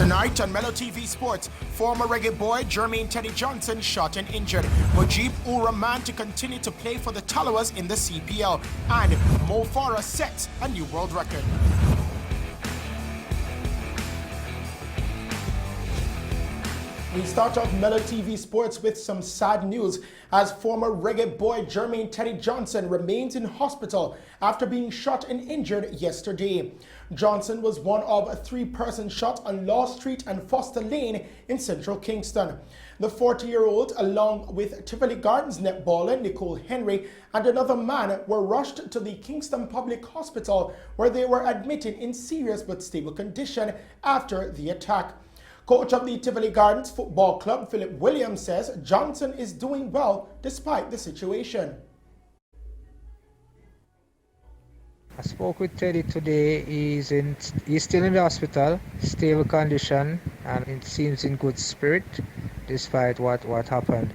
Tonight on Mello Tv Sports, former reggae boy Jermaine Teddy Johnson shot and injured. Mujib Ul Rahman to continue to play for the Talawas in the CPL. And Mo Farah sets a new world record. We start off Mello TV Sports with some sad news as former reggae boy Jermaine Teddy Johnson remains in hospital after being shot and injured yesterday. Johnson was one of 3 persons shot on Law Street and Foster Lane in central Kingston. The 40-year-old, along with Tivoli Gardens netballer Nicole Henry and another man, were rushed to the Kingston Public Hospital where they were admitted in serious but stable condition after the attack. Coach of the Tivoli Gardens Football Club, Philip Williams, says Johnson is doing well despite the situation. I spoke with Teddy today. He's still in the hospital, stable condition, and it seems in good spirit despite what happened.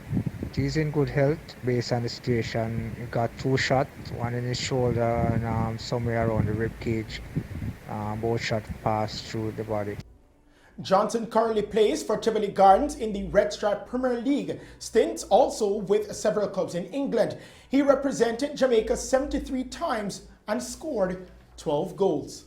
He's in good health based on the situation. He got 2 shots, one in his shoulder and somewhere around the rib cage. Both shots passed through the body. Johnson currently plays for Tivoli Gardens in the Red Stripe Premier League, stints also with several clubs in England. He represented Jamaica 73 times and scored 12 goals.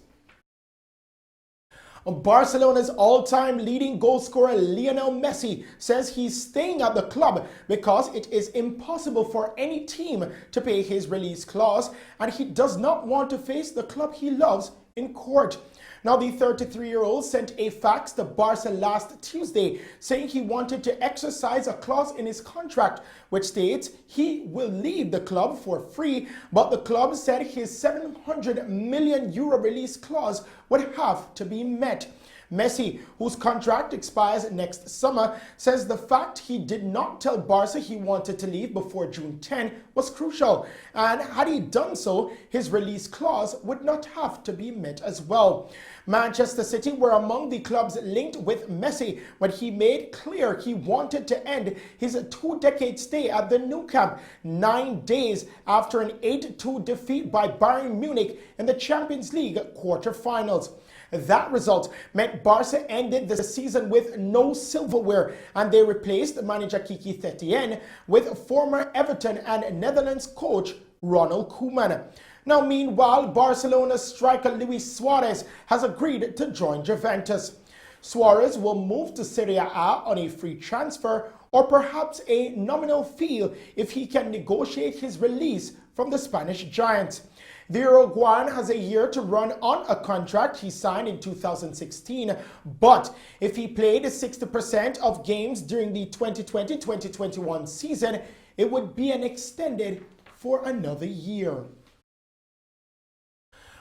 Barcelona's all-time leading goal scorer Lionel Messi says he's staying at the club because it is impossible for any team to pay his release clause, and he does not want to face the club he loves in court. Now, the 33-year-old sent a fax to Barca last Tuesday saying he wanted to exercise a clause in his contract which states he will leave the club for free, but the club said his €700 million release clause would have to be met. Messi, whose contract expires next summer, says the fact he did not tell Barca he wanted to leave before June 10 was crucial, and had he done so, his release clause would not have to be met as well. Manchester City were among the clubs linked with Messi when he made clear he wanted to end his 2-decade stay at the Nou Camp 9 days after an 8-2 defeat by Bayern Munich in the Champions League quarter-finals. That result meant Barca ended the season with no silverware, and they replaced manager Kiki Setien with former Everton and Netherlands coach Ronald Koeman. Now, meanwhile, Barcelona striker Luis Suarez has agreed to join Juventus. Suarez will move to Serie A on a free transfer or perhaps a nominal fee if he can negotiate his release from the Spanish giants. The Uruguayan has a year to run on a contract he signed in 2016, but if he played 60% of games during the 2020-2021 season, it would be extended for another year.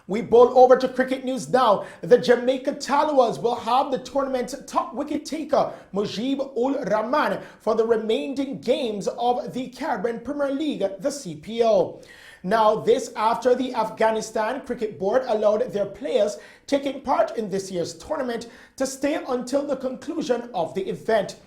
We bowl over to cricket news now. The Jamaica Talawas will have the tournament's top wicket taker, Mujib Ul Rahman, for the remaining games of the Caribbean Premier League, the CPL. Now, this after the Afghanistan Cricket Board allowed their players taking part in this year's tournament to stay until the conclusion of the event.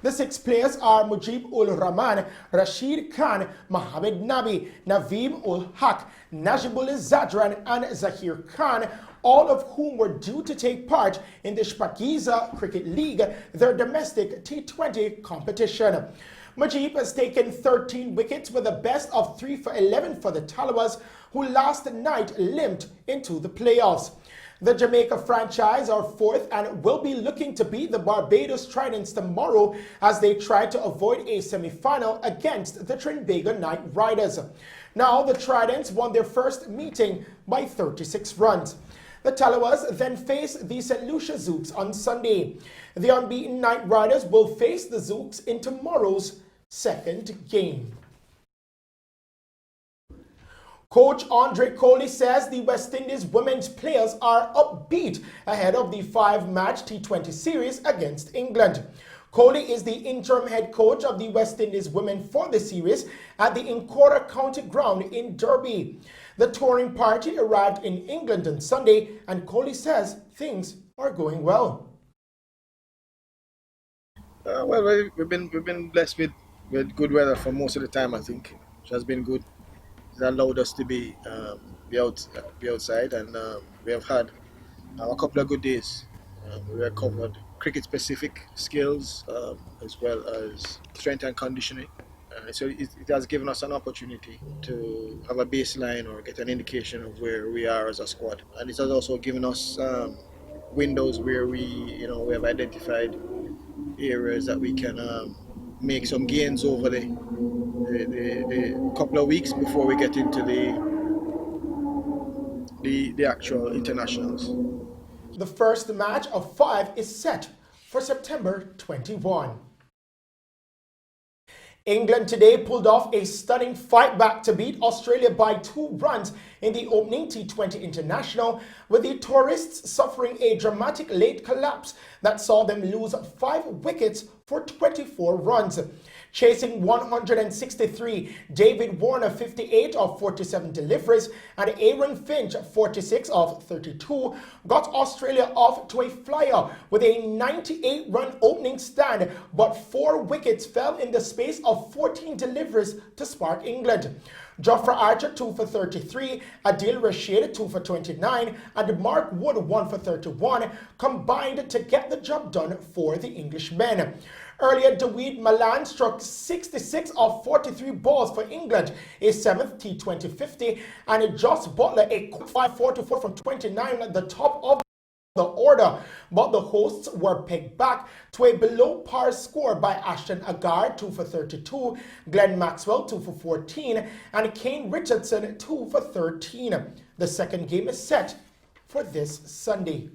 The 6 players are Mujib Ul Rahman, Rashid Khan, Mohammed Nabi, Naveem Ul Haq, Najibul Zadran and Zahir Khan, all of whom were due to take part in the Shpakiza Cricket League, their domestic T20 competition. Mujib has taken 13 wickets with a best of 3 for 11 for the Talawas, who last night limped into the playoffs. The Jamaica franchise are 4th and will be looking to beat the Barbados Tridents tomorrow as they try to avoid a semi-final against the Trinbago Knight Riders. Now, the Tridents won their first meeting by 36 runs. The Talawas then face the St. Lucia Zooks on Sunday. The unbeaten Knight Riders will face the Zooks in tomorrow's second game. Coach Andre Coley says the West Indies women's players are upbeat ahead of the 5-match T20 series against England. Coley is the interim head coach of the West Indies women for the series at the Incora County Ground in Derby. The touring party arrived in England on Sunday, and Coley says things are going well. Well, we've been blessed with good weather for most of the time. I think it has been good. It allowed us to be outside, and we have had a couple of good days. We recovered cricket-specific skills as well as strength and conditioning. So it has given us an opportunity to have a baseline or get an indication of where we are as a squad, and it has also given us windows where we have identified areas that we can make some gains over the couple of weeks before we get into the actual internationals. The first match of 5 is set for September 21. England today pulled off a stunning fight back to beat Australia by 2 runs in the opening T20 International, with the tourists suffering a dramatic late collapse that saw them lose 5 wickets for 24 runs. Chasing 163, David Warner 58 of 47 deliveries and Aaron Finch 46 of 32 got Australia off to a flyer with a 98-run opening stand, but 4 wickets fell in the space of 14 deliveries to spark England. Jofra Archer 2 for 33, Adil Rashid 2 for 29 and Mark Wood 1 for 31 combined to get the job done for the Englishmen. Earlier, David Malan struck 66 of 43 balls for England, a 7th T20 50, and Joss Butler a 5-4 from 29 at the top of the order, but the hosts were pegged back to a below par score by Ashton Agar 2 for 32, Glenn Maxwell 2 for 14, and Kane Richardson 2 for 13. The second game is set for this Sunday.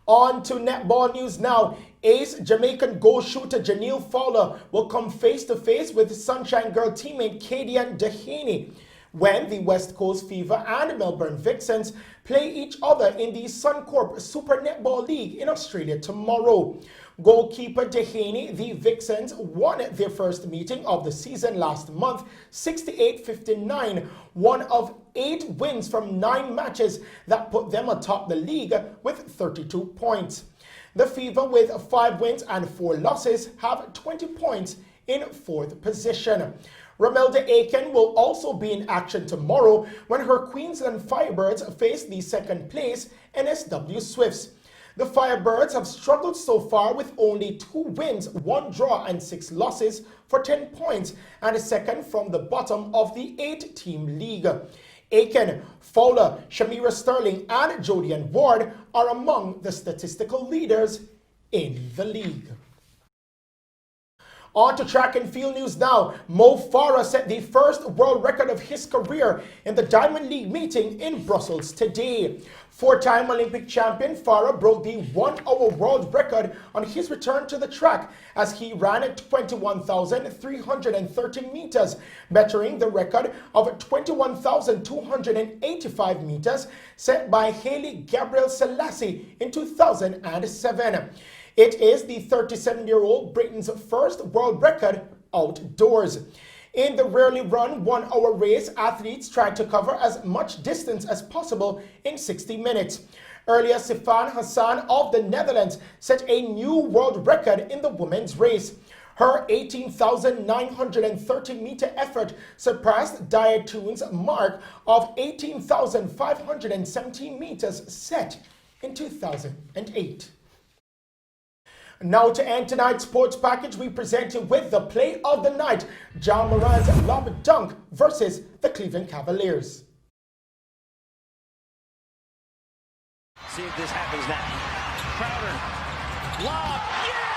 On to netball news now. Ace Jamaican goal shooter Janelle Fowler will come face-to-face with Sunshine Girl teammate Kadian Dehaney when the West Coast Fever and Melbourne Vixens play each other in the Suncorp Super Netball League in Australia tomorrow. Goalkeeper Dehaney, the Vixens, won their first meeting of the season last month, 68-59, one of 8 wins from 9 matches that put them atop the league with 32 points. The Fever, with 5 wins and 4 losses, have 20 points in 4th position. Romelda Aiken will also be in action tomorrow when her Queensland Firebirds face the second place NSW Swifts. The Firebirds have struggled so far with only 2 wins, 1 draw and 6 losses for 10 points and second from the bottom of the 8-team league. Aiken, Fowler, Shamira Sterling and Jodian Ward are among the statistical leaders in the league. On to track and field news now. Mo Farah set the first world record of his career in the Diamond League meeting in Brussels today. 4-time Olympic champion Farah broke the 1-hour world record on his return to the track as he ran at 21,330 meters, bettering the record of 21,285 meters set by Haile Gabriel Selassie in 2007. It is the 37-year-old Britain's first world record outdoors. In the rarely run 1-hour race, athletes tried to cover as much distance as possible in 60 minutes. Earlier, Sifan Hassan of the Netherlands set a new world record in the women's race. Her 18,930-meter effort surpassed Diatoon's mark of 18,517 meters set in 2008. Now to end tonight's sports package, we present you with the play of the night, Ja Morant's lob dunk versus the Cleveland Cavaliers. See if this happens now. Crowder, lob, yeah!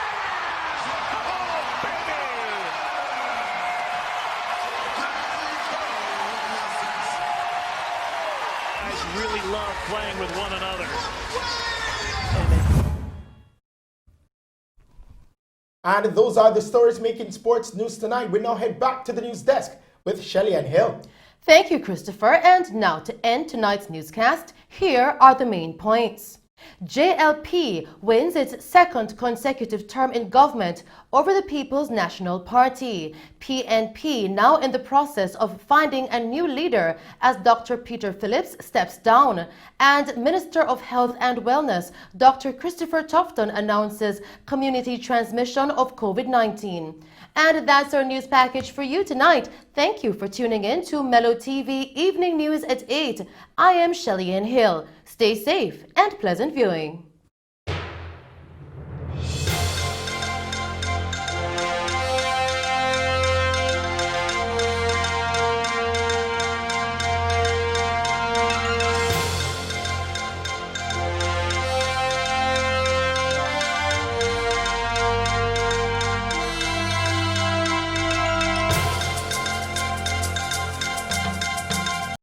Oh, baby! Guys really love playing with one another. And those are the stories making sports news tonight. We now head back to the news desk with Shelly and Hill. Thank you, Christopher. And now to end tonight's newscast, here are the main points. JLP wins its second consecutive term in government over the People's National Party. PNP now in the process of finding a new leader as Dr. Peter Phillips steps down. And Minister of Health and Wellness, Dr. Christopher Tufton, announces community transmission of COVID-19. And that's our news package for you tonight. Thank you for tuning in to Mello TV Evening News at 8. I am Shelly Ann Hill. Stay safe and pleasant viewing.